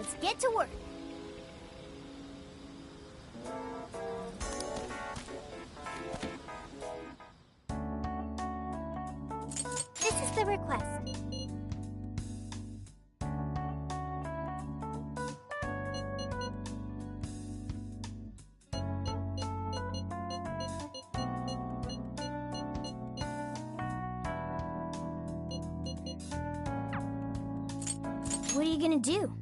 Let's get to work. This is the request. What are you gonna do?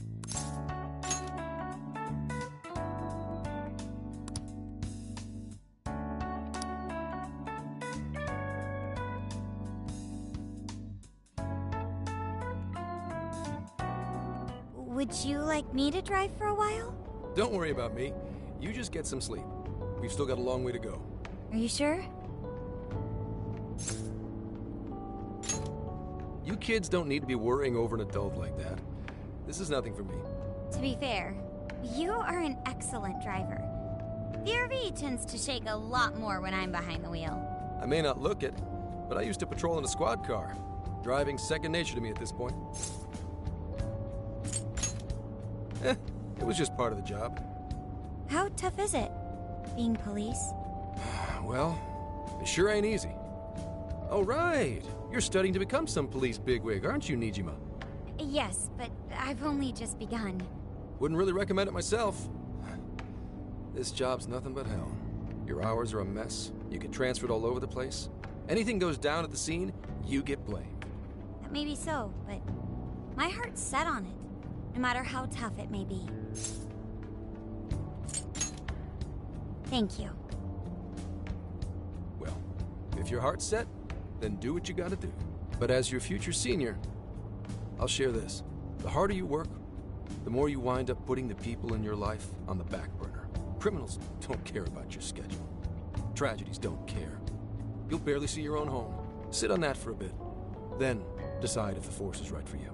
Would you like me to drive for a while? Don't worry about me. You just get some sleep. We've still got a long way to go. Are you sure? You kids don't need to be worrying over an adult like that. This is nothing for me. To be fair, you are an excellent driver. The RV tends to shake a lot more when I'm behind the wheel. I may not look it, but I used to patrol in a squad car. Driving's second nature to me at this point. It was just part of the job. How tough is it, being police? Well, it sure ain't easy. Oh, right. You're studying to become some police bigwig, aren't you, Nijima? Yes, but I've only just begun. Wouldn't really recommend it myself. This job's nothing but hell. Your hours are a mess. You get transferred all over the place. Anything goes down at the scene, you get blamed. That may be so, but my heart's set on it, no matter how tough it may be. Thank you. Well, if your heart's set, then do what you gotta do. But as your future senior, I'll share this. The harder you work, the more you wind up putting the people in your life on the back burner. Criminals don't care about your schedule. Tragedies don't care. You'll barely see your own home. Sit on that for a bit. Then decide if the force is right for you.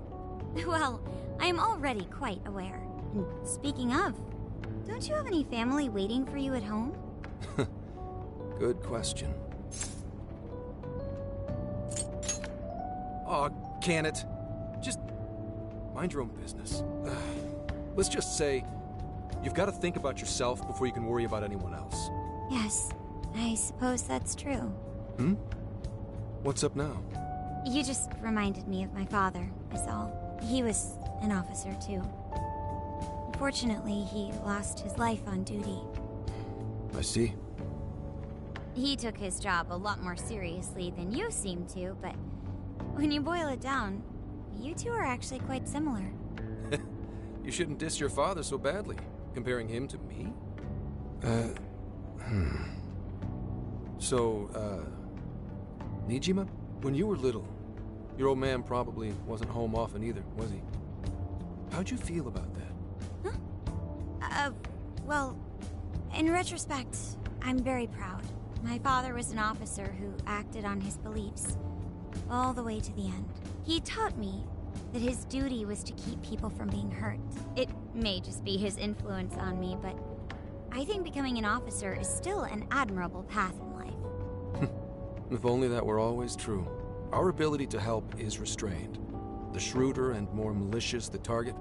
Well, I am already quite aware. And speaking of, don't you have any family waiting for you at home? Good question. Aw, can it? Just mind your own business. Let's just say you've got to think about yourself before you can worry about anyone else. Yes, I suppose that's true. Hmm? What's up now? You just reminded me of my father, is all. He was an officer, too. Unfortunately, he lost his life on duty. I see. He took his job a lot more seriously than you seem to, but when you boil it down, you two are actually quite similar. You shouldn't diss your father so badly, comparing him to me. So, Nijima, when you were little, your old man probably wasn't home often either, was he? How'd you feel about that? Well, in retrospect, I'm very proud. My father was an officer who acted on his beliefs all the way to the end. He taught me that his duty was to keep people from being hurt. It may just be his influence on me, but I think becoming an officer is still an admirable path in life. If only that were always true. Our ability to help is restrained. The shrewder and more malicious the target,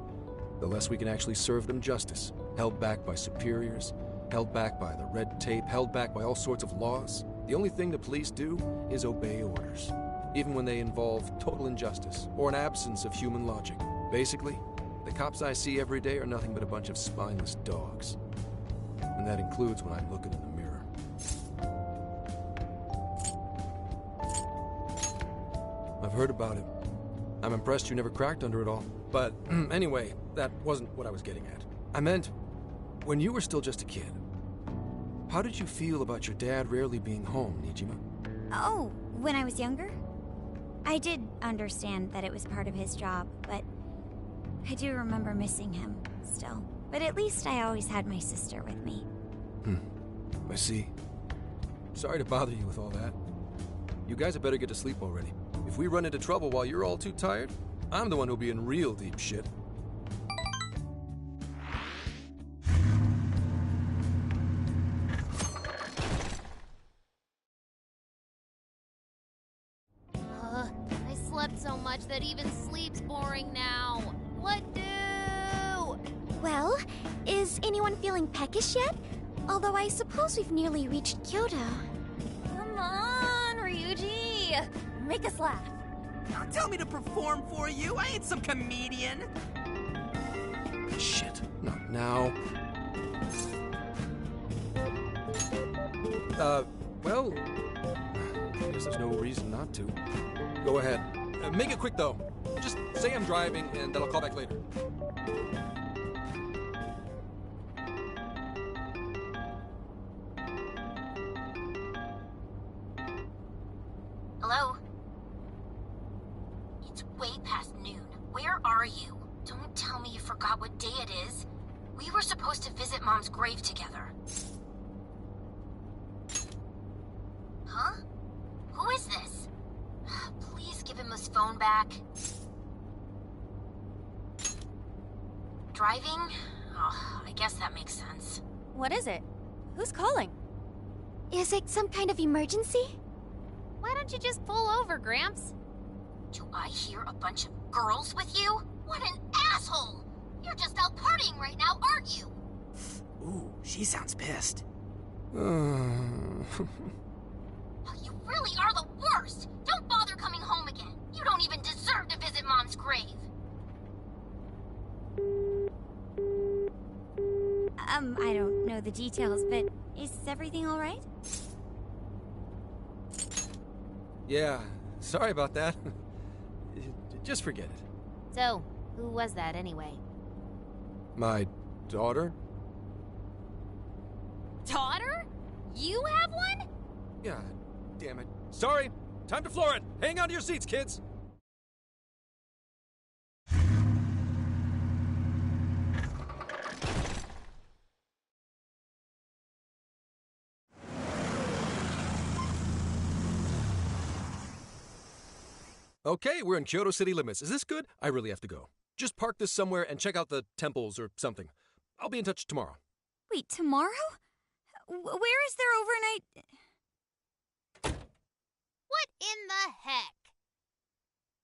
the less we can actually serve them justice. Held back by superiors, held back by the red tape, held back by all sorts of laws. The only thing the police do is obey orders, even when they involve total injustice or an absence of human logic. Basically, the cops I see every day are nothing but a bunch of spineless dogs. And that includes when I'm looking in the mirror. I've heard about it. I'm impressed you never cracked under it all. But anyway, that wasn't what I was getting at. I meant, when you were still just a kid, how did you feel about your dad rarely being home, Nijima? Oh, when I was younger? I did understand that it was part of his job, but I do remember missing him still. But at least I always had my sister with me. I see. Sorry to bother you with all that. You guys had better get to sleep already. If we run into trouble while you're all too tired, I'm the one who'll be in real deep shit. I slept so much that even sleep's boring now. What do? anyone feeling peckish yet? Although I suppose we've nearly reached Kyoto. Come on, Ryuji! Make us laugh. Don't tell me to perform for you. I ain't some comedian. Shit, not now. Well, I guess there's no reason not to. Go ahead. Make it quick, though. Just say I'm driving, and then I'll call back later. Hello? It's way past noon. Where are you? Don't tell me you forgot what day it is. We were supposed to visit Mom's grave together. Huh? Who is this? Please give him his phone back. Driving? Oh, I guess that makes sense. What is it? Who's calling? Is it some kind of emergency? Why don't you just pull over, Gramps? Do I hear a bunch of girls with you? What an asshole! You're just out partying right now, aren't you? Ooh, she sounds pissed. You really are the worst! Don't bother coming home again. You don't even deserve to visit Mom's grave. I don't know the details, but is everything all right? Yeah, sorry about that. Just forget it. So, who was that anyway? My daughter? Daughter? You have one? Yeah, damn it. Sorry, time to floor it. Hang on to your seats, kids. Okay, we're in Kyoto city limits. Is this good? I really have to go. Just park this somewhere and check out the temples or something. I'll be in touch tomorrow. Wait, tomorrow? Where is there overnight? What in the heck?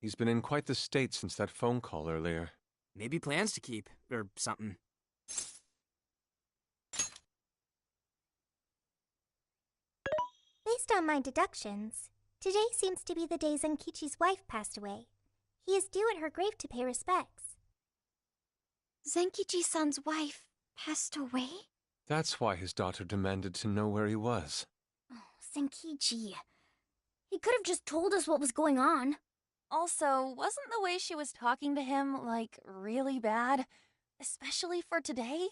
He's been in quite the state since that phone call earlier. Maybe plans to keep, or something. Based on my deductions, today seems to be the day Zenkichi's wife passed away. He is due at her grave to pay respects. Zenkichi-san's wife passed away? That's why his daughter demanded to know where he was. Oh, Zenkichi. He could have just told us what was going on. Also, wasn't the way she was talking to him, like, really bad? Especially for today?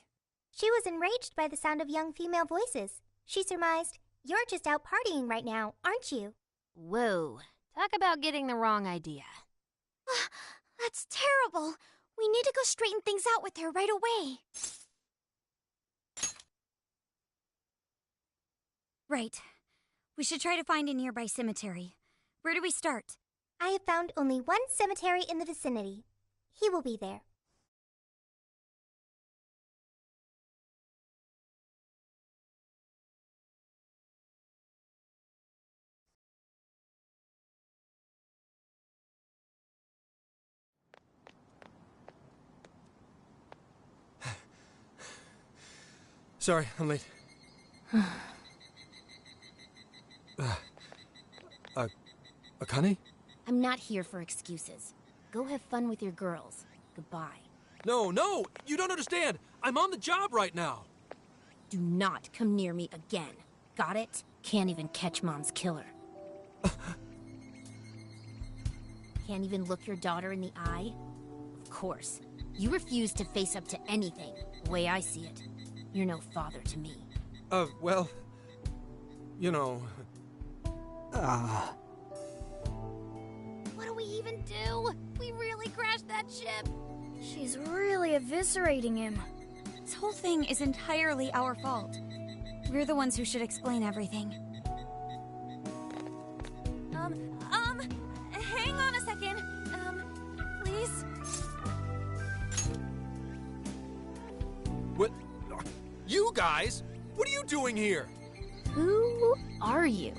She was enraged by the sound of young female voices. She surmised, "You're just out partying right now, aren't you?" Whoa. Talk about getting the wrong idea. That's terrible. We need to go straighten things out with her right away. Right. We should try to find a nearby cemetery. Where do we start? I have found only one cemetery in the vicinity. He will be there. Sorry, I'm late. Akane? I'm not here for excuses. Go have fun with your girls. Goodbye. No, you don't understand. I'm on the job right now. Do not come near me again. Got it? Can't even catch Mom's killer. Can't even look your daughter in the eye? Of course. You refuse to face up to anything, the way I see it. You're no father to me. Well, you know... What do we even do? We really crashed that ship. She's really eviscerating him. This whole thing is entirely our fault. We're the ones who should explain everything. Hang on a second. Please? What? You guys? What are you doing here? Who are you?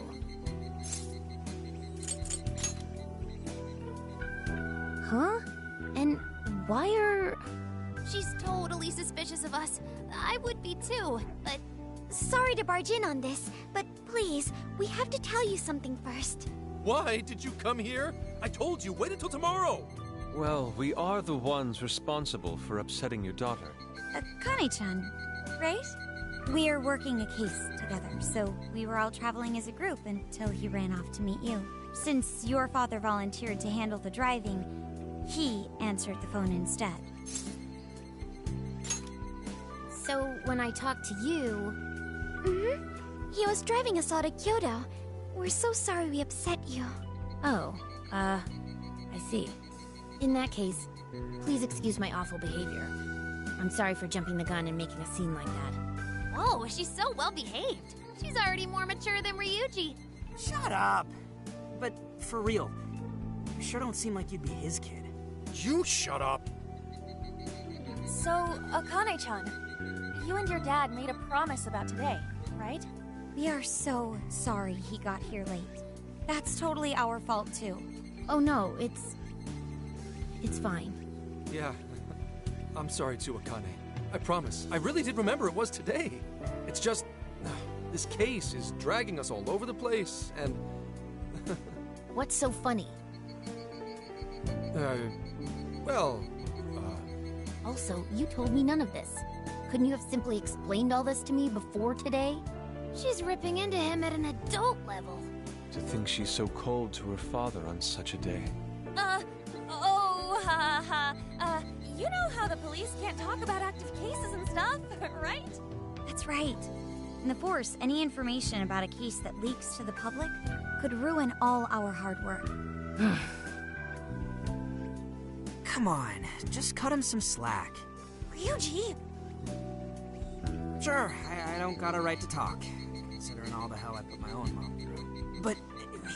Huh? And why are... She's totally suspicious of us. I would be too, but... Sorry to barge in on this, but please, we have to tell you something first. Why did you come here? I told you, wait until tomorrow! Well, we are the ones responsible for upsetting your daughter. Akane-chan, right? We're working a case together, so we were all traveling as a group until he ran off to meet you. Since your father volunteered to handle the driving, he answered the phone instead. So, when I talked to you... He was driving us all to Kyoto. We're so sorry we upset you. Oh, I see. In that case, please excuse my awful behavior. I'm sorry for jumping the gun and making a scene like that. Whoa, she's so well behaved. She's already more mature than Ryuji. Shut up. But for real, you sure don't seem like you'd be his kid. You shut up! So, Akane-chan, you and your dad made a promise about today, right? We are so sorry he got here late. That's totally our fault, too. Oh no, it's fine. Yeah, I'm sorry too, Akane. I promise. I really did remember it was today. It's just... this case is dragging us all over the place, and... What's so funny? Well... Also, you told me none of this. Couldn't you have simply explained all this to me before today? She's ripping into him at an adult level. To think she's so cold to her father on such a day. You know how the police can't talk about active cases and stuff, right? That's right. In the Force, any information about a case that leaks to the public could ruin all our hard work. Come on, just cut him some slack. Ryuji! Sure, I don't got a right to talk, considering all the hell I put my own mom through. But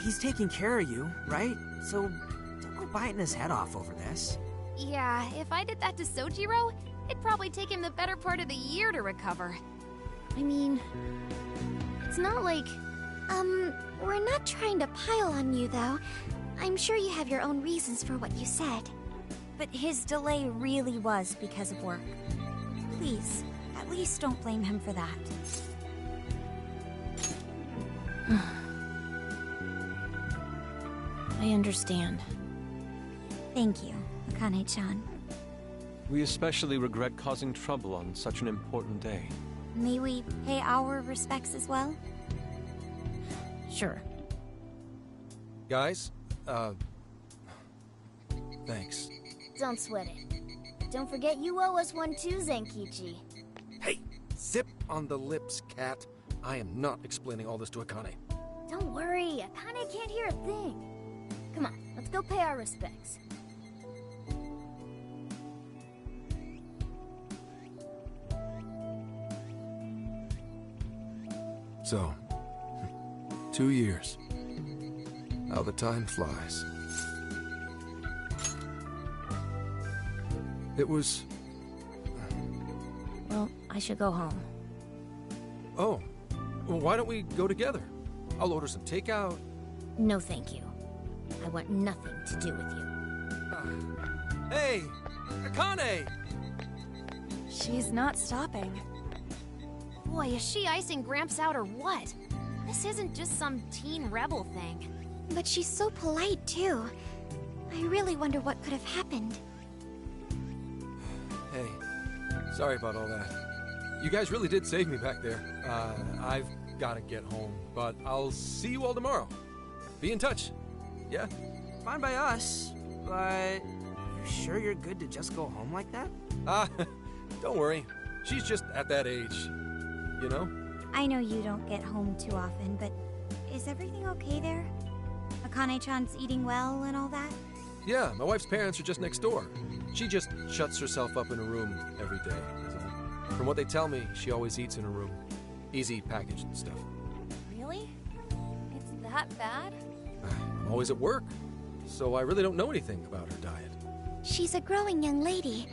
he's taking care of you, right? So don't go biting his head off over this. Yeah, if I did that to Sojiro, it'd probably take him the better part of the year to recover. I mean, it's not like... We're not trying to pile on you, though. I'm sure you have your own reasons for what you said. But his delay really was because of work. Please, at least don't blame him for that. I understand. Thank you, Akane-chan. We especially regret causing trouble on such an important day. May we pay our respects as well? Sure. Guys, thanks. Don't sweat it. Don't forget you owe us one too, Zenkichi. Hey, zip on the lips, cat. I am not explaining all this to Akane. Don't worry, Akane can't hear a thing. Come on, let's go pay our respects. So, 2 years. How the time flies. It was... Well, I should go home. Oh, well, why don't we go together? I'll order some takeout. No, thank you. I want nothing to do with you. Hey, Akane! She's not stopping. Boy, is she icing Gramps out or what? This isn't just some teen rebel thing. But she's so polite, too. I really wonder what could have happened. Hey, sorry about all that. You guys really did save me back there. I've got to get home, but I'll see you all tomorrow. Be in touch. Yeah? Fine by us, but you sure you're good to just go home like that? Don't worry. She's just at that age, you know? I know you don't get home too often, but is everything okay there? Akane-chan's eating well and all that? Yeah, my wife's parents are just next door. She just shuts herself up in a room every day. From what they tell me, she always eats in her room. Easy packaged stuff. Really? It's that bad? I'm always at work, so I really don't know anything about her diet. She's a growing young lady.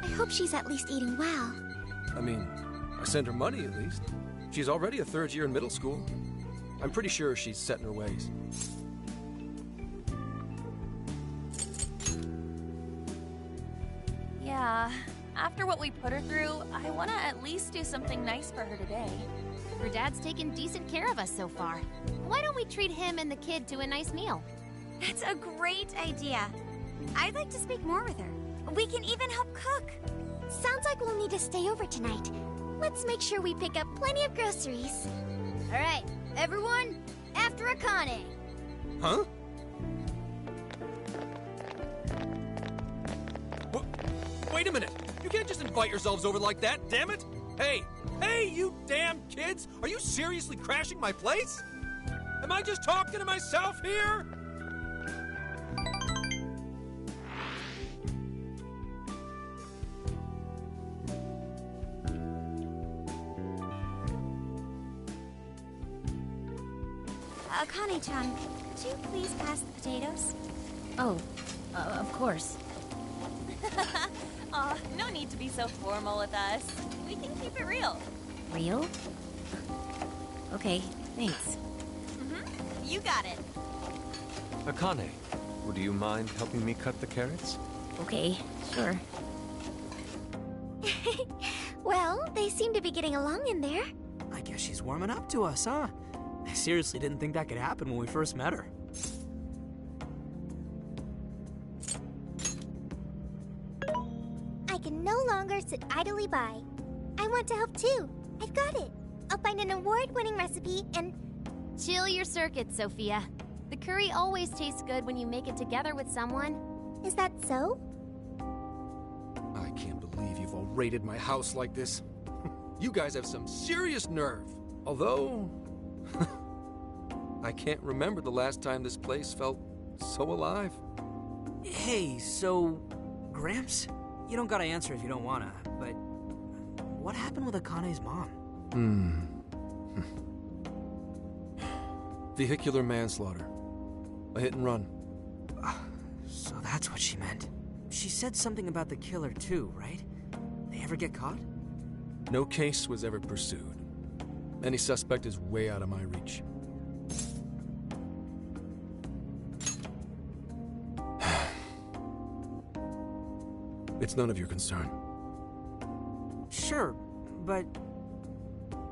I hope she's at least eating well. I mean, I send her money at least. She's already a third year in middle school. I'm pretty sure she's set in her ways. Yeah, After what we put her through, I want to at least do something nice for her today. Her dad's taken decent care of us so far. Why don't we treat him and the kid to a nice meal? That's a great idea. I'd like to speak more with her. We can even help cook. Sounds like we'll need to stay over tonight. Let's make sure we pick up plenty of groceries. All right, everyone, after Akane. Huh? Wait a minute! You can't just invite yourselves over like that, damn it! Hey! Hey, you damn kids! Are you seriously crashing my place? Am I just talking to myself here? Akane-chan, could you please pass the potatoes? Oh, of course. Aw, no need to be so formal with us. We can keep it real. Real? Okay, thanks. You got it. Akane, would you mind helping me cut the carrots? Okay, sure. Well, they seem to be getting along in there. I guess she's warming up to us, huh? I seriously didn't think that could happen when we first met her. I can no longer sit idly by. I want to help too. I've got it. I'll find an award-winning recipe and... Chill your circuit, Sophia. The curry always tastes good when you make it together with someone. Is that so? I can't believe you've all raided my house like this. You guys have some serious nerve. Although... I can't remember the last time this place felt so alive. Hey, so... Gramps? You don't gotta answer if you don't wanna, but... What happened with Akane's mom? Vehicular manslaughter. A hit and run. So that's what she meant. She said something about the killer too, right? They ever get caught? No case was ever pursued. Any suspect is way out of my reach. It's none of your concern. Sure, but...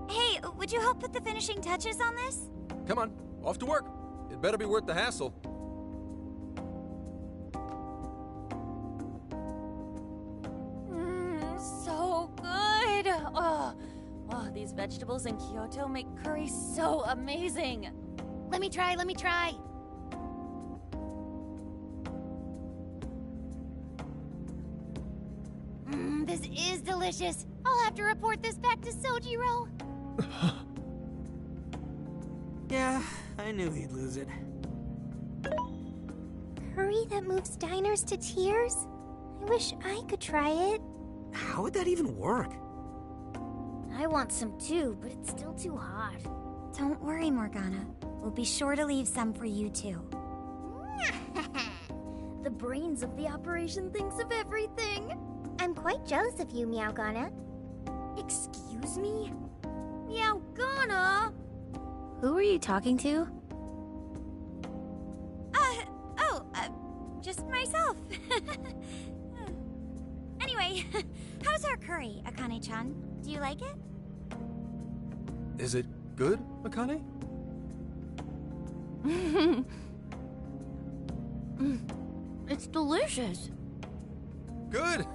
Hey, would you help put the finishing touches on this? Come on, off to work. It better be worth the hassle. So good. Oh, these vegetables in Kyoto make curry so amazing. Let me try. This is delicious. I'll have to report this back to Sojiro. Yeah, I knew he'd lose it. Curry that moves diners to tears? I wish I could try it. How would that even work? I want some too, but it's still too hot. Don't worry, Morgana. We'll be sure to leave some for you too. The brains of the operation thinks of everything. I'm quite jealous of you, Meowgana. Excuse me? Meowgana? Who are you talking to? Just myself. Anyway, how's our curry, Akane-chan? Do you like it? Is it good, Akane? It's delicious. Good!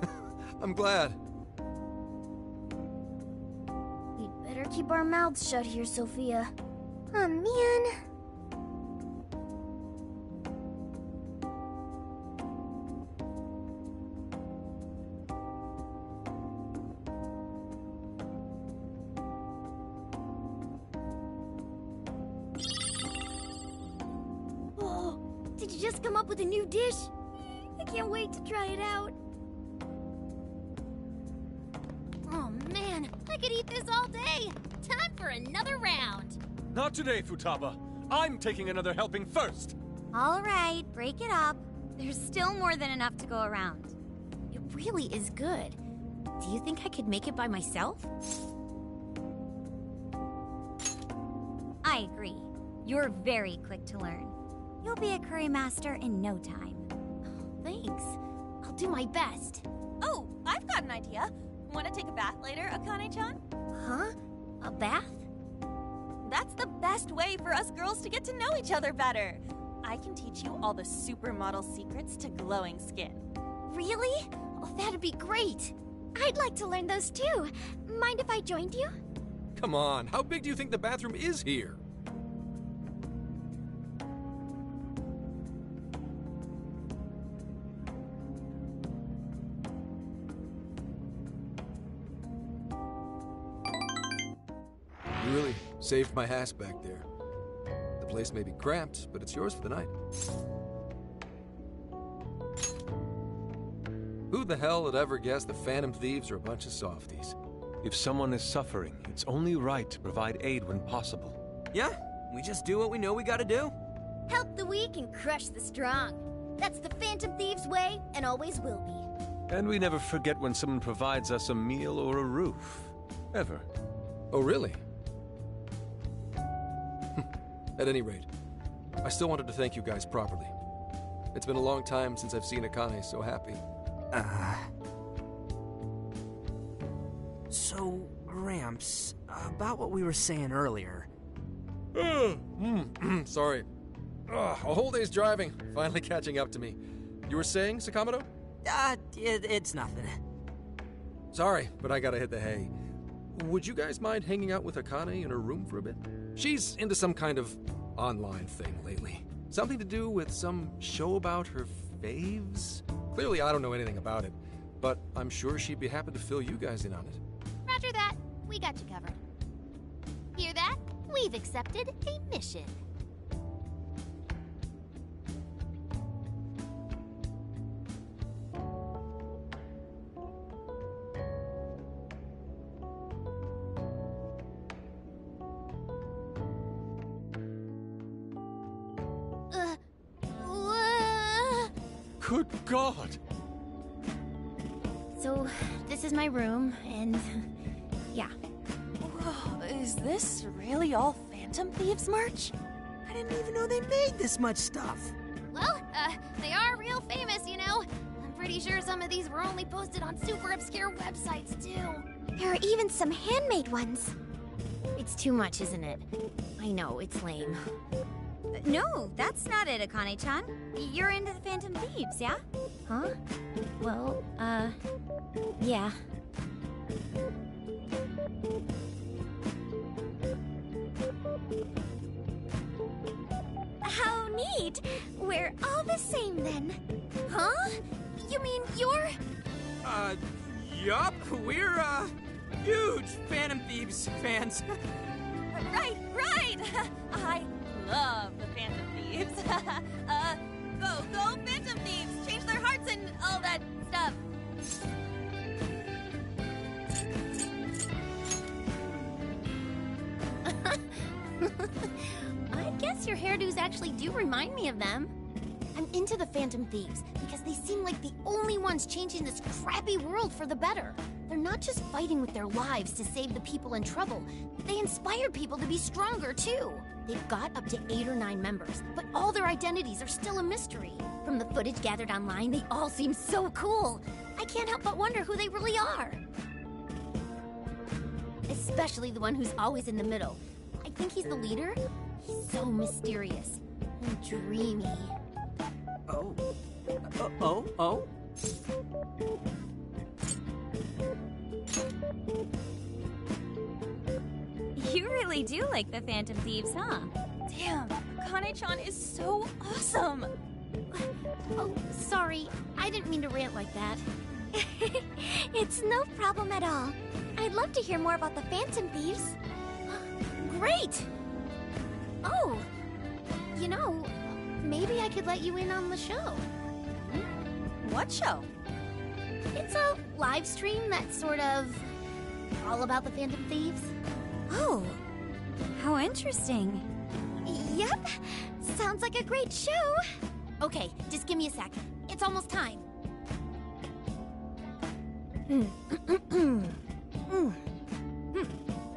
I'm glad. We'd better keep our mouths shut here, Sophia. Oh, man. Oh, did you just come up with a new dish? I can't wait to try it out. Oh man, I could eat this all day. Time for another round. Not today, Futaba. I'm taking another helping first. All right, break it up. There's still more than enough to go around. It really is good. Do you think I could make it by myself? I agree. You're very quick to learn. You'll be a curry master in no time. Thanks. I'll do my best. Oh, I've got an idea. bath later, Akane-chan? Huh? A bath? That's the best way for us girls to get to know each other better. I can teach you all the supermodel secrets to glowing skin. Really? Oh, that'd be great. I'd like to learn those too. Mind if I joined you? Come on, how big do you think the bathroom is here? You really saved my ass back there. The place may be cramped, but it's yours for the night. Who the hell would ever guess the Phantom Thieves are a bunch of softies? If someone is suffering, it's only right to provide aid when possible. Yeah, we just do what we know we gotta do. Help the weak and crush the strong. That's the Phantom Thieves way, and always will be. And we never forget when someone provides us a meal or a roof. Ever. Oh, really? At any rate, I still wanted to thank you guys properly. It's been a long time since I've seen Akane so happy. So, Gramps, about what we were saying earlier. Sorry. A whole day's driving, finally catching up to me. You were saying, Sakamoto? It's nothing. Sorry, but I gotta hit the hay. Would you guys mind hanging out with Akane in her room for a bit? She's into some kind of online thing lately. Something to do with some show about her faves? Clearly I don't know anything about it, but I'm sure she'd be happy to fill you guys in on it. Roger that. We got you covered. Hear that? We've accepted a mission. Good God! So, this is my room, and yeah. Whoa, is this really all Phantom Thieves merch? I didn't even know they made this much stuff. Well, they are real famous, you know. I'm pretty sure some of these were only posted on super obscure websites, too. There are even some handmade ones. It's too much, isn't it? I know, it's lame. No, that's not it, Akane-chan. You're into the Phantom Thieves, yeah? Huh? Well, yeah. How neat! We're all the same then. Huh? You mean you're... Yup, we're, huge Phantom Thieves fans. Right! I love the Phantom Thieves. Go Phantom Thieves! Change their hearts and all that stuff. I guess your hairdos actually do remind me of them. I'm into the Phantom Thieves because they seem like the only ones changing this crappy world for the better. They're not just fighting with their lives to save the people in trouble. They inspire people to be stronger, too. They've got up to 8 or 9 members, but all their identities are still a mystery. From the footage gathered online, they all seem so cool. I can't help but wonder who they really are. Especially the one who's always in the middle. I think he's the leader. He's so mysterious and dreamy. Oh? You really do like the Phantom Thieves, huh? Damn, Akane-chan is so awesome. Oh, sorry. I didn't mean to rant like that. It's no problem at all. I'd love to hear more about the Phantom Thieves. Great! Oh, you know, maybe I could let you in on the show. What show? It's a live stream that's sort of all about the Phantom Thieves. Oh, how interesting. Yep, sounds like a great show. Okay, just give me a sec. It's almost time.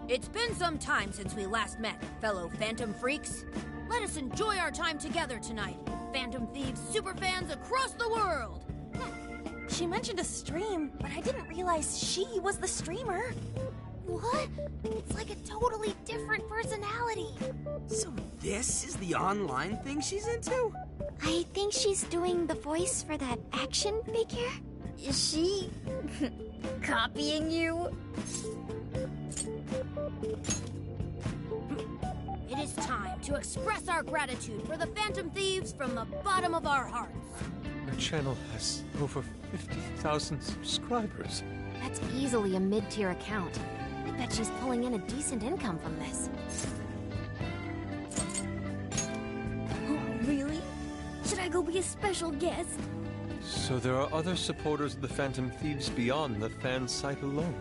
It's been some time since we last met, fellow Phantom Freaks. Let us enjoy our time together tonight, Phantom Thieves superfans across the world. She mentioned a stream, but I didn't realize she was the streamer. What? It's like a totally different personality. So this is the online thing she's into? I think she's doing the voice for that action figure. Is she copying you? It is time to express our gratitude for the Phantom Thieves from the bottom of our hearts. Her channel has over 50,000 subscribers. That's easily a mid-tier account. I bet she's pulling in a decent income from this. Oh, really? Should I go be a special guest? So there are other supporters of the Phantom Thieves beyond the fan site alone.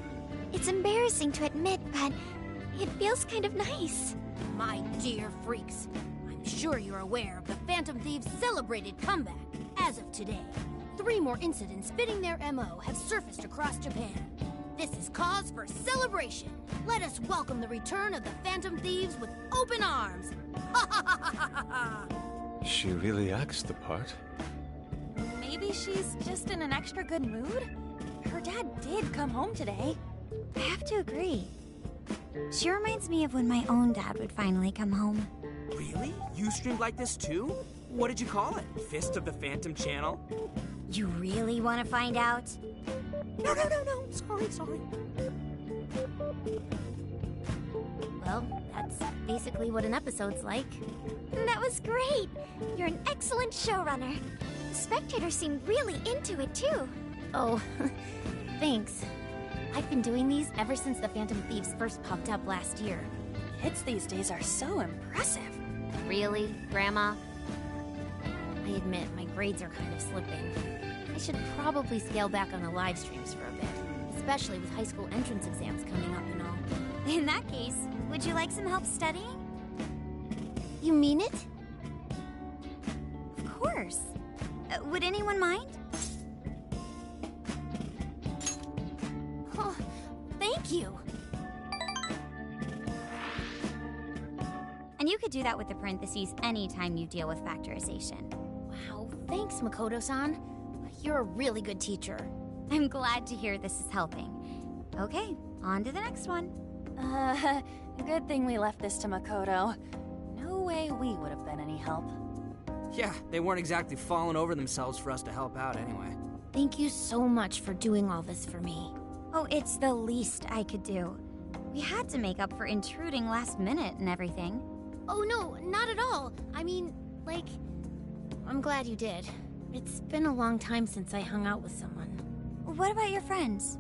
It's embarrassing to admit, but it feels kind of nice. My dear freaks, I'm sure you're aware of the Phantom Thieves' celebrated comeback. As of today, 3 more incidents fitting their MO have surfaced across Japan. This is cause for celebration. Let us welcome the return of the Phantom Thieves with open arms. Ha ha ha ha ha ha! She really acts the part. Maybe she's just in an extra good mood? Her dad did come home today. I have to agree. She reminds me of when my own dad would finally come home. Really? You streamed like this too? What did you call it? Fist of the Phantom channel? You really want to find out? No. Sorry. Well, that's basically what an episode's like. That was great. You're an excellent showrunner. The spectators seem really into it, too. Oh, thanks. I've been doing these ever since the Phantom Thieves first popped up last year. Kids these days are so impressive. Really, Grandma? I admit, my grades are kind of slipping. I should probably scale back on the live streams for a bit, especially with high school entrance exams coming up and all. In that case, would you like some help studying? You mean it? Of course. Would anyone mind? Oh, thank you. And you could do that with the parentheses anytime you deal with factorization. Wow, thanks, Makoto-san. You're a really good teacher. I'm glad to hear this is helping. Okay, on to the next one. Good thing we left this to Makoto. No way we would have been any help. Yeah, they weren't exactly falling over themselves for us to help out anyway. Thank you so much for doing all this for me. Oh, it's the least I could do. We had to make up for intruding last minute and everything. Oh no, not at all. I mean, like, I'm glad you did. It's been a long time since I hung out with someone. What about your friends?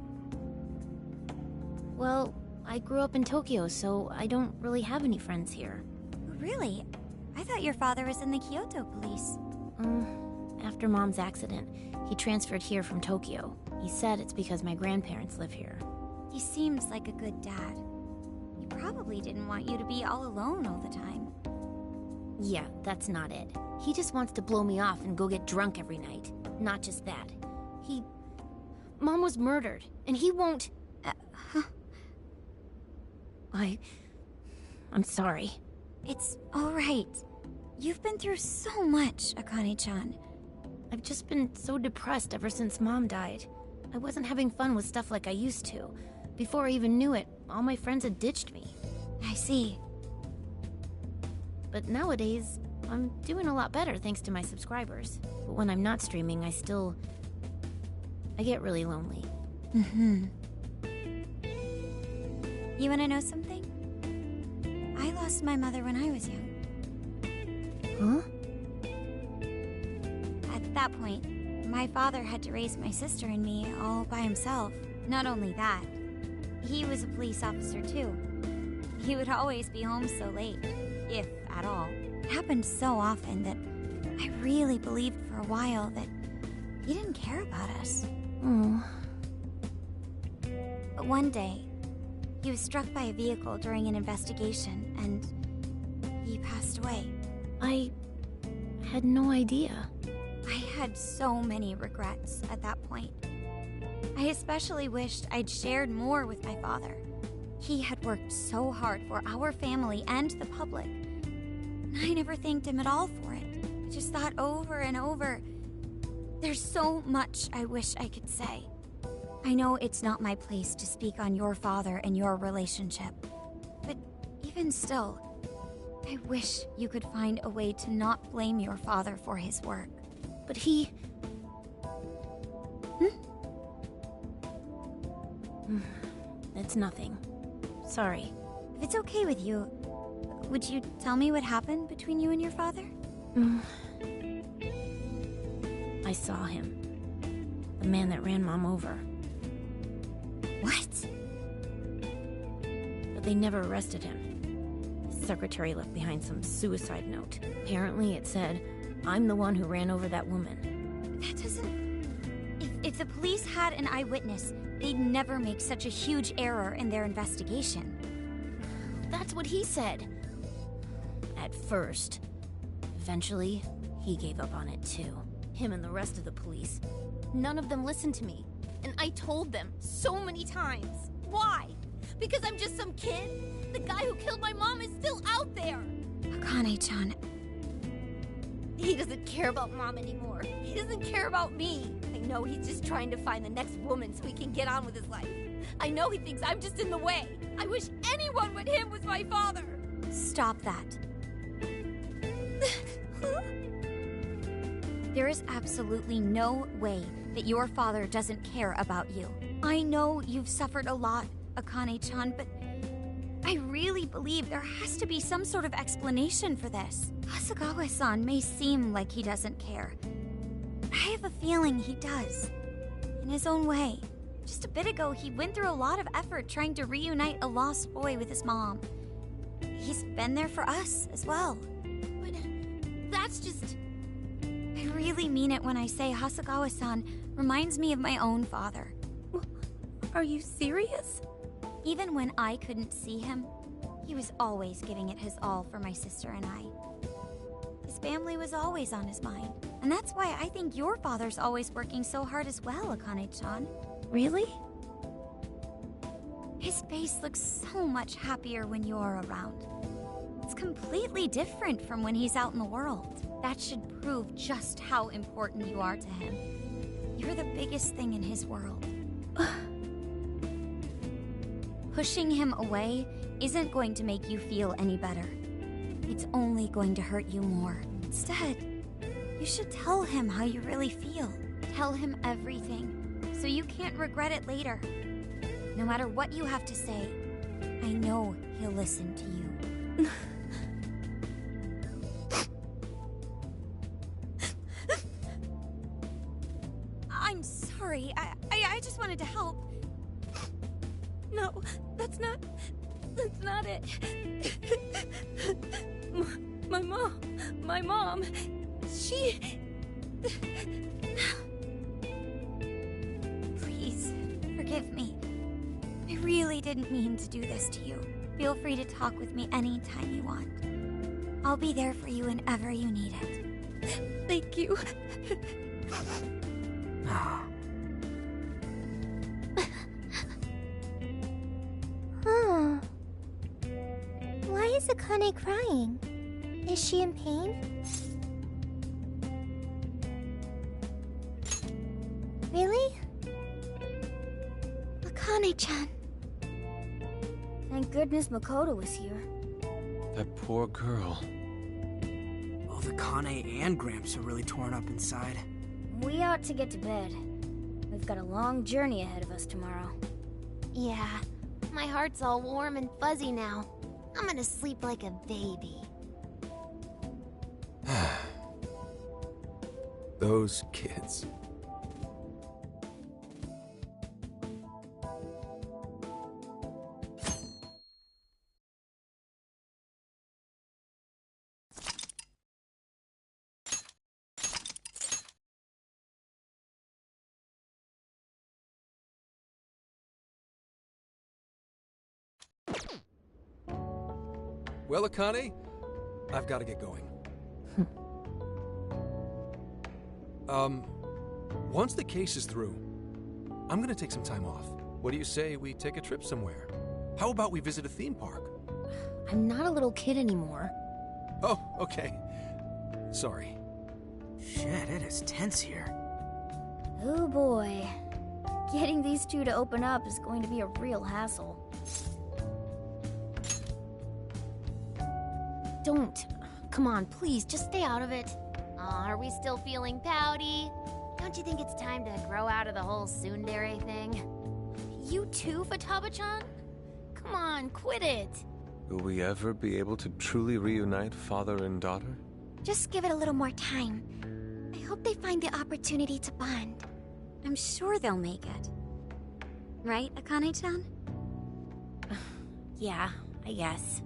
Well, I grew up in Tokyo, so I don't really have any friends here. Really? I thought your father was in the Kyoto police. After Mom's accident, he transferred here from Tokyo. He said it's because my grandparents live here. He seems like a good dad. He probably didn't want you to be all alone all the time. Yeah, that's not it. He just wants to blow me off and go get drunk every night. Not just that. Mom was murdered, and he won't... I'm sorry. It's all right. You've been through so much, Akane-chan. I've just been so depressed ever since Mom died. I wasn't having fun with stuff like I used to. Before I even knew it, all my friends had ditched me. I see. But nowadays, I'm doing a lot better thanks to my subscribers. But when I'm not streaming, I get really lonely. You wanna know something? I lost my mother when I was young. Huh? At that point, my father had to raise my sister and me all by himself. Not only that, he was a police officer too. He would always be home so late, if at all. It happened so often that I really believed for a while that he didn't care about us. Oh. But one day, he was struck by a vehicle during an investigation, and he passed away. I had no idea. I had so many regrets at that point. I especially wished I'd shared more with my father. He had worked so hard for our family and the public. And I never thanked him at all for it. I just thought over and over, There's so much I wish I could say. I know it's not my place to speak on your father and your relationship, but even still, I wish you could find a way to not blame your father for his work. But he... It's nothing. Sorry. If it's okay with you, would you tell me what happened between you and your father? I saw him. The man that ran Mom over. What? But they never arrested him. His secretary left behind some suicide note. Apparently it said, "I'm the one who ran over that woman." That doesn't... If the police had an eyewitness, they'd never make such a huge error in their investigation. That's what he said. At first. Eventually, he gave up on it too. Him and the rest of the police. None of them listened to me. And I told them so many times. Why? Because I'm just some kid? The guy who killed my mom is still out there! Akane-chan... He doesn't care about Mom anymore. He doesn't care about me. I know he's just trying to find the next woman so he can get on with his life. I know he thinks I'm just in the way. I wish anyone but him was my father. Stop that. There is absolutely no way that your father doesn't care about you. I know you've suffered a lot, Akane-chan, but I really believe there has to be some sort of explanation for this. Hasegawa-san may seem like he doesn't care. I have a feeling he does. In his own way. Just a bit ago, he went through a lot of effort trying to reunite a lost boy with his mom. He's been there for us as well. But that's just... I really mean it when I say Hasegawa-san reminds me of my own father. Are you serious? Even when I couldn't see him, he was always giving it his all for my sister and I. His family was always on his mind. And that's why I think your father's always working so hard as well, Akane-chan. Really? His face looks so much happier when you're around. It's completely different from when he's out in the world. That should prove just how important you are to him. You're the biggest thing in his world. Pushing him away isn't going to make you feel any better. It's only going to hurt you more. Instead, you should tell him how you really feel. Tell him everything, so you can't regret it later. No matter what you have to say, I know he'll listen to you. I'm sorry. I just wanted to help. No, that's not it. My mom, she... Please, forgive me. I really didn't mean to do this to you. Feel free to talk with me anytime you want. I'll be there for you whenever you need it. Thank you. Huh. Why is Akane crying? Is she in pain? Really? Akane-chan. Thank goodness Makoto was here. That poor girl. Both Akane and Gramps are really torn up inside. We ought to get to bed. We've got a long journey ahead of us tomorrow. Yeah, my heart's all warm and fuzzy now. I'm gonna sleep like a baby. Those kids. Well, Akane, I've got to get going. Once the case is through, I'm gonna take some time off. What do you say we take a trip somewhere? How about we visit a theme park? I'm not a little kid anymore. Oh, okay. Sorry. Shit, it is tense here. Oh boy. Getting these two to open up is going to be a real hassle. Don't. Come on, please, just stay out of it. Aw, are we still feeling pouty? Don't you think it's time to grow out of the whole tsundere thing? You too, Futaba-chan? Come on, quit it. Will we ever be able to truly reunite father and daughter? Just give it a little more time. I hope they find the opportunity to bond. I'm sure they'll make it. Right, Akane-chan? Yeah, I guess.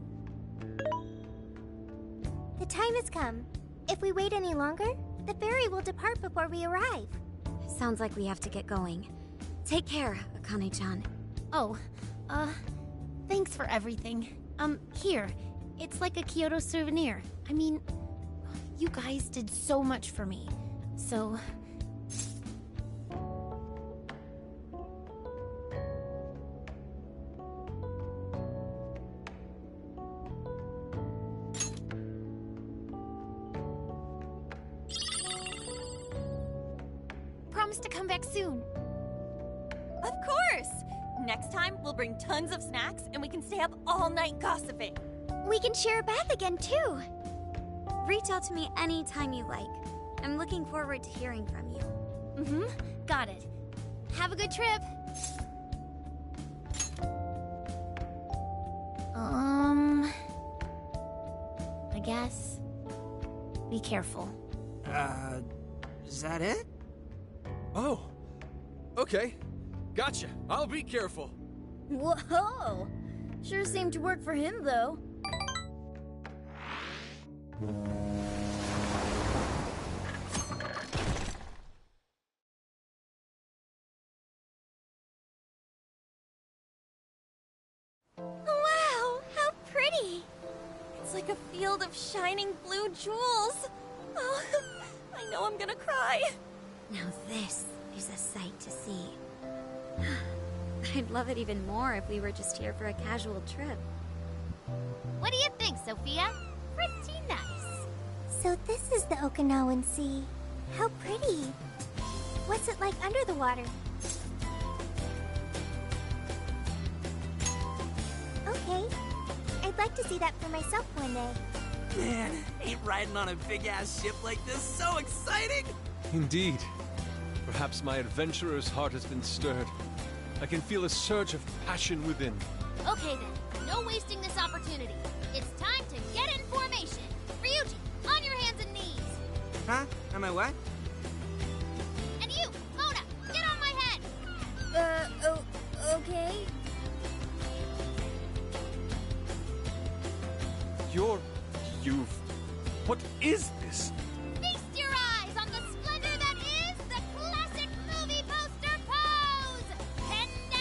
The time has come. If we wait any longer, the ferry will depart before we arrive. Sounds like we have to get going. Take care, Akane-chan. Oh, thanks for everything. Here. It's like a Kyoto souvenir. I mean, you guys did so much for me. So... Promise to come back soon. Of course! Next time, we'll bring tons of snacks and we can stay up all night gossiping. We can share a bath again, too. Reach out to me anytime you like. I'm looking forward to hearing from you. Mm-hmm. Got it. Have a good trip. I guess. Be careful. Is that it? Oh, okay. Gotcha. I'll be careful. Whoa! Sure seemed to work for him, though. Wow, how pretty! It's like a field of shining blue jewels. Oh, I know I'm gonna cry. Now this is a sight to see. I'd love it even more if we were just here for a casual trip. What do you think, Sophia? Pretty nice. So this is the Okinawan Sea. How pretty. What's it like under the water? Okay. I'd like to see that for myself one day. Man, ain't riding on a big-ass ship like this so exciting? Indeed. Perhaps my adventurer's heart has been stirred. I can feel a surge of passion within. Okay then, no wasting this opportunity. It's time to get in formation. Ryuji, on your hands and knees. Huh? Am I what? And you, Mona, get on my head. Okay. What is this? Feast your eyes on the splendor that is the classic movie poster pose! Tendai!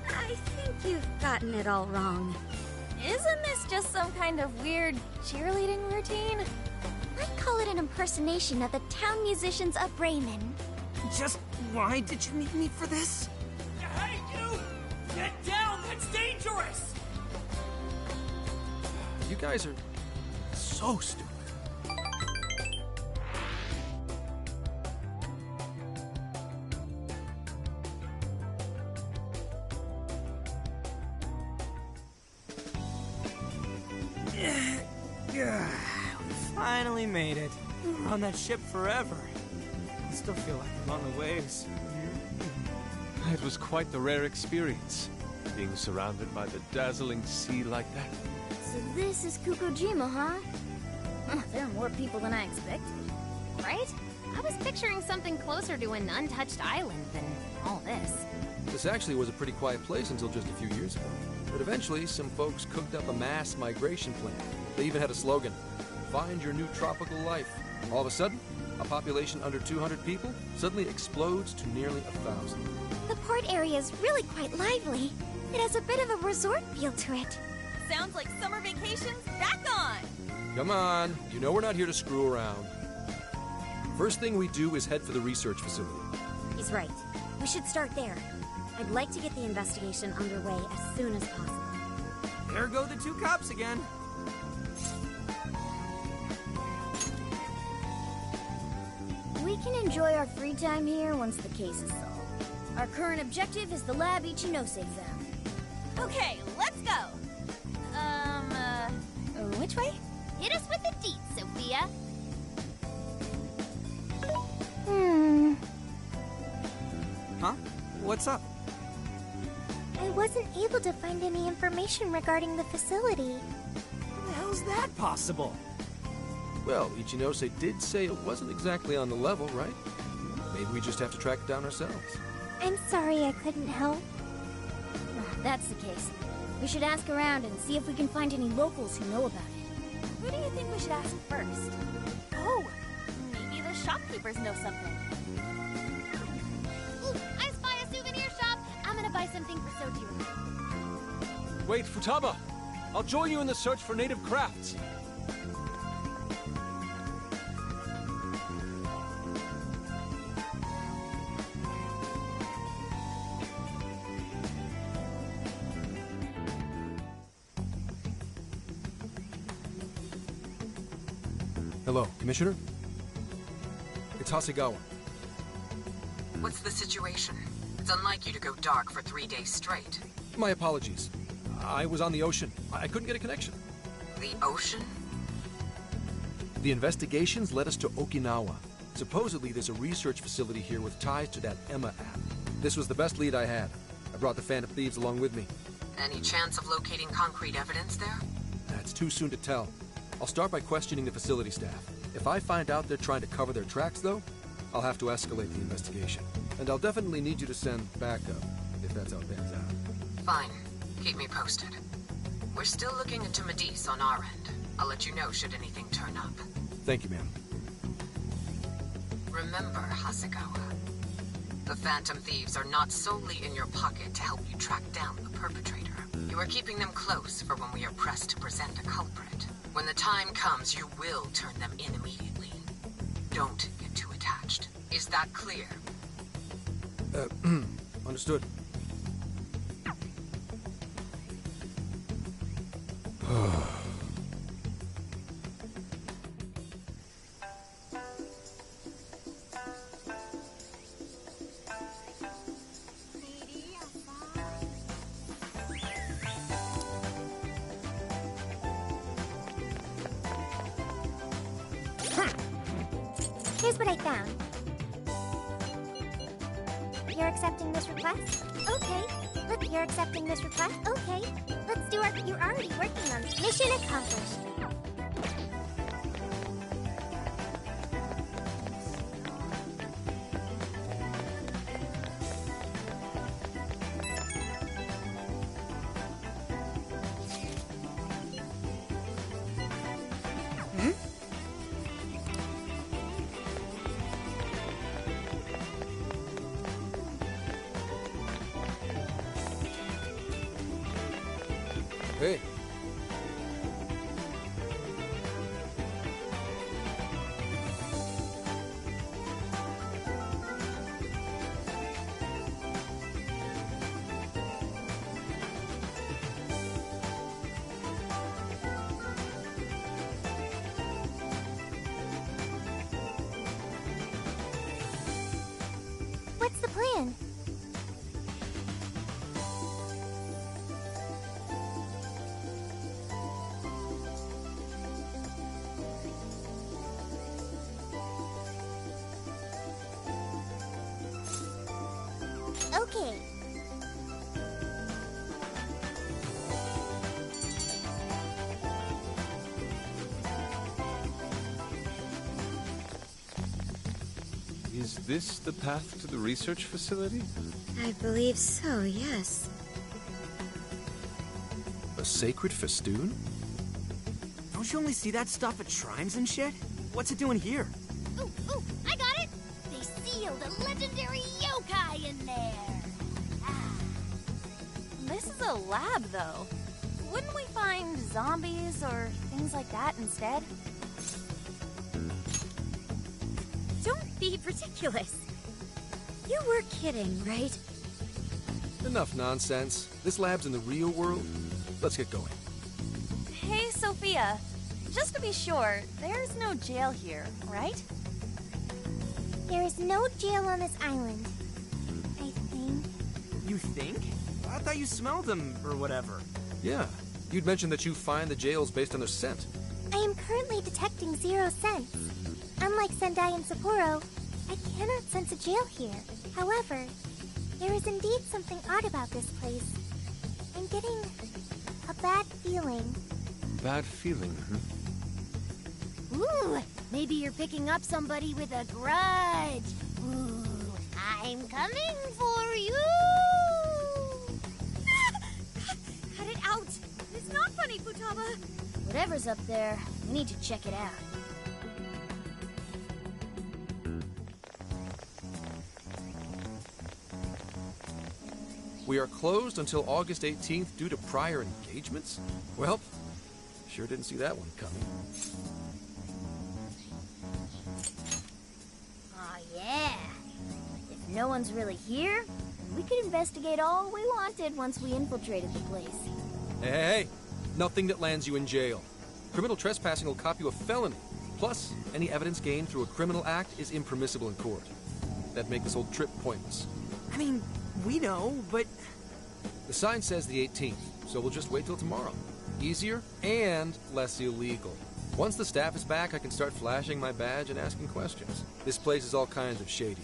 I think you've gotten it all wrong. Isn't this just some kind of weird cheerleading routine? I'd call it an impersonation of the town musicians of Bremen. Just why did you need me for this? Hey, you! Get down! That's dangerous! You guys are so stupid. We finally made it. We were on that ship forever. I still feel like I'm on the waves. It was quite the rare experience, being surrounded by the dazzling sea like that. So this is Kukujima, huh? There are more people than I expected. Right? I was picturing something closer to an untouched island than all this. This actually was a pretty quiet place until just a few years ago. But eventually, some folks cooked up a mass migration plan. They even had a slogan, "Find your new tropical life." All of a sudden, a population under 200 people suddenly explodes to nearly 1,000. The port area is really quite lively. It has a bit of a resort feel to it. Sounds like summer vacation's back on! Come on, you know we're not here to screw around. First thing we do is head for the research facility. He's right. We should start there. I'd like to get the investigation underway as soon as possible. There go the two cops again. can enjoy our free time here once the case is solved. Our current objective is the lab Ichinose found. Okay, let's go. Which way? Hit us with the deets, Sophia. Huh? What's up? I wasn't able to find any information regarding the facility. How the hell's that possible? Well, Ichinose did say it wasn't exactly on the level, right? Maybe we just have to track it down ourselves. I'm sorry I couldn't help. If that's the case, we should ask around and see if we can find any locals who know about it. Who do you think we should ask first? Oh, maybe the shopkeepers know something. Ooh, I spy a souvenir shop. I'm gonna buy something for Sojiru. Wait, Futaba! I'll join you in the search for native crafts. Hello, Commissioner? It's Hasegawa. What's the situation? It's unlike you to go dark for 3 days straight. My apologies. I was on the ocean. I couldn't get a connection. The ocean? The investigations led us to Okinawa. Supposedly, there's a research facility here with ties to that Emma app. This was the best lead I had. I brought the Phantom Thieves along with me. Any chance of locating concrete evidence there? It's too soon to tell. I'll start by questioning the facility staff. If I find out they're trying to cover their tracks, though, I'll have to escalate the investigation. And I'll definitely need you to send backup, if that's how it pans out. Fine. Keep me posted. We're still looking into Medice on our end. I'll let you know should anything turn up. Thank you, ma'am. Remember, Hasegawa, the Phantom Thieves are not solely in your pocket to help you track down the perpetrator. You are keeping them close for when we are pressed to present a culprit. When the time comes, you will turn them in immediately. Don't get too attached. Is that clear? Understood. Here's what I found. You're accepting this request? Okay. Look, you're accepting this request? Okay. Let's do our... You're already working on it. Mission accomplished. Hey. What's the plan? Okay. Is this the path to the research facility? I believe so, yes. A sacred festoon? Don't you only see that stuff at shrines and shit? What's it doing here? Ooh, I got it! They sealed a legendary yokai in there! Ah. This is a lab, though. Wouldn't we find zombies or things like that instead? Don't be ridiculous. You were kidding, right? Enough nonsense. This lab's in the real world. Let's get going. Hey, Sophia. Just to be sure, there's no jail here, right? There is no jail on this island. I think. You think? I thought you smelled them, or whatever. Yeah, you'd mentioned that you find the jails based on their scent. I am currently detecting 0 scents. Unlike Sendai and Sapporo, I cannot sense a jail here. However, there is indeed something odd about this place. I'm getting a bad feeling. Bad feeling, huh? Ooh, maybe you're picking up somebody with a grudge. Ooh, I'm coming for you! Cut it out! It's not funny, Futaba! Whatever's up there, we need to check it out. We are closed until August 18th due to prior engagements? Well, sure didn't see that one coming. Aw, yeah. If no one's really here, we could investigate all we wanted once we infiltrated the place. Hey, nothing that lands you in jail. Criminal trespassing will cop you a felony. Plus, any evidence gained through a criminal act is impermissible in court. That'd make this whole trip pointless. I mean, we know, but... The sign says the 18th, so we'll just wait till tomorrow. Easier and less illegal. Once the staff is back, I can start flashing my badge and asking questions. This place is all kinds of shady,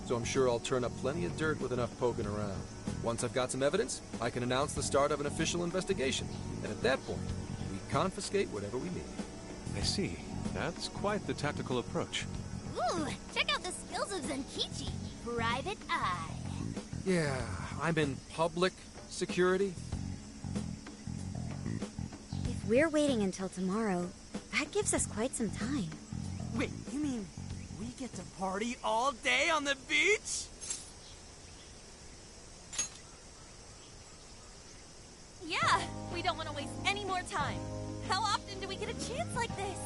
so I'm sure I'll turn up plenty of dirt with enough poking around. Once I've got some evidence, I can announce the start of an official investigation. And at that point, we confiscate whatever we need. I see. That's quite the tactical approach. Ooh, check out the skills of Zenkichi. Private Eye. Yeah, I'm in public security. If we're waiting until tomorrow, that gives us quite some time. Wait, you mean we get to party all day on the beach? Yeah, we don't want to waste any more time. How often do we get a chance like this?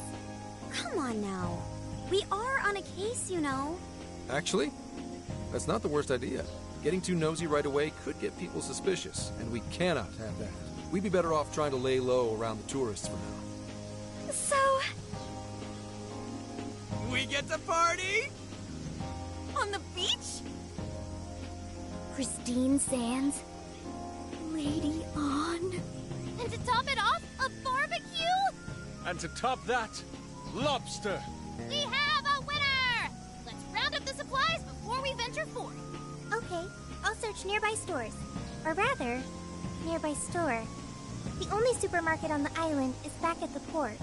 Come on now. We are on a case, you know. Actually, that's not the worst idea. Getting too nosy right away could get people suspicious, and we cannot have that. We'd be better off trying to lay low around the tourists for now. So... We get to party? On the beach? Pristine sands. Lady on. And to top it off, a barbecue? And to top that, lobster! We have a winner! Let's round up the supplies before we venture forth. Okay, I'll search nearby stores. Or rather, nearby store. The only supermarket on the island is back at the port.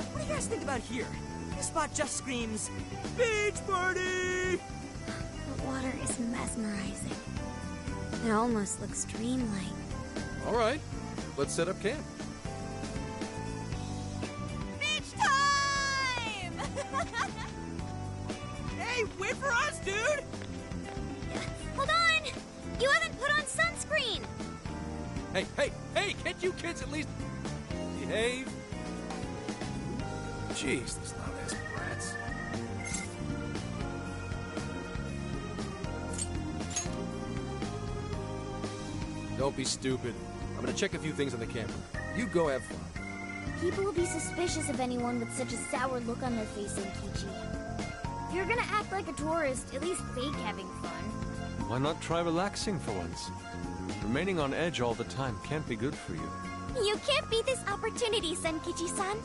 What do you guys think about here? This spot just screams, beach party! The water is mesmerizing. It almost looks dreamlike. All right, let's set up camp. Beach time! Hey, wait for us, dude! Hold on! You haven't put on sunscreen! Hey, can't you kids at least behave? Jeez, these loud-ass brats. Don't be stupid. I'm gonna check a few things on the camera. You go have fun. People will be suspicious of anyone with such a sour look on their face, Zenkichi. If you're gonna act like a tourist, at least fake having fun. Why not try relaxing for once? Remaining on edge all the time can't be good for you. You can't beat this opportunity, Senkichi-san.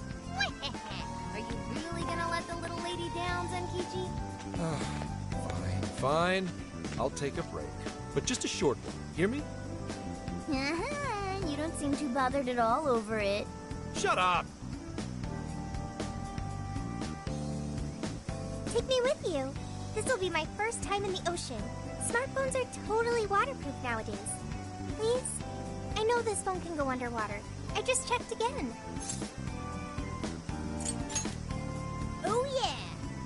Are you really gonna let the little lady down, Zenkichi? Fine. I'll take a break. But just a short one. Hear me? You don't seem too bothered at all over it. Shut up! Take me with you. This will be my first time in the ocean. Smartphones are totally waterproof nowadays. Please? I know this phone can go underwater. I just checked again. Oh yeah!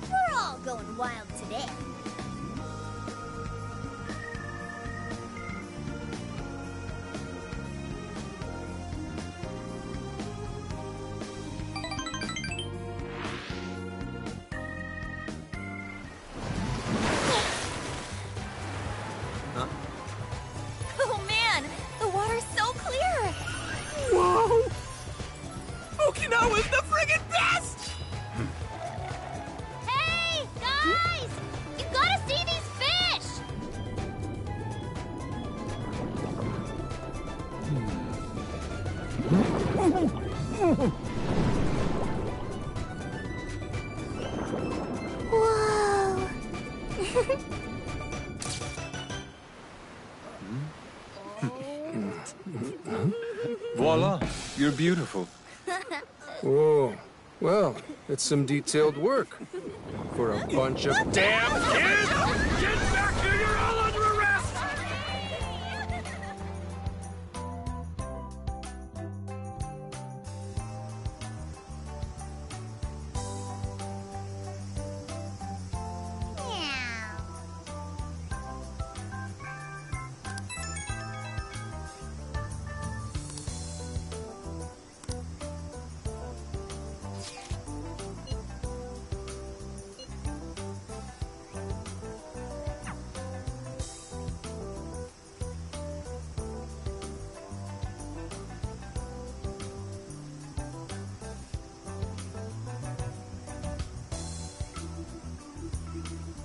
We're all going wild today. Voila, you're beautiful. Whoa. Well, it's some detailed work. For a bunch of damn kids! Get back here! You're all under arrest!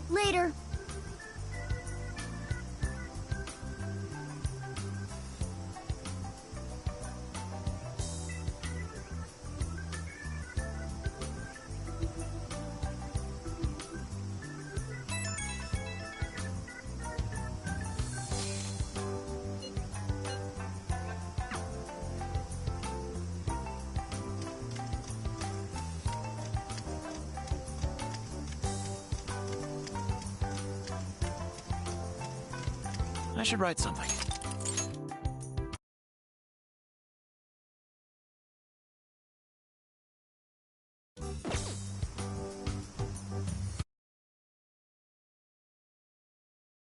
Later. I should write something.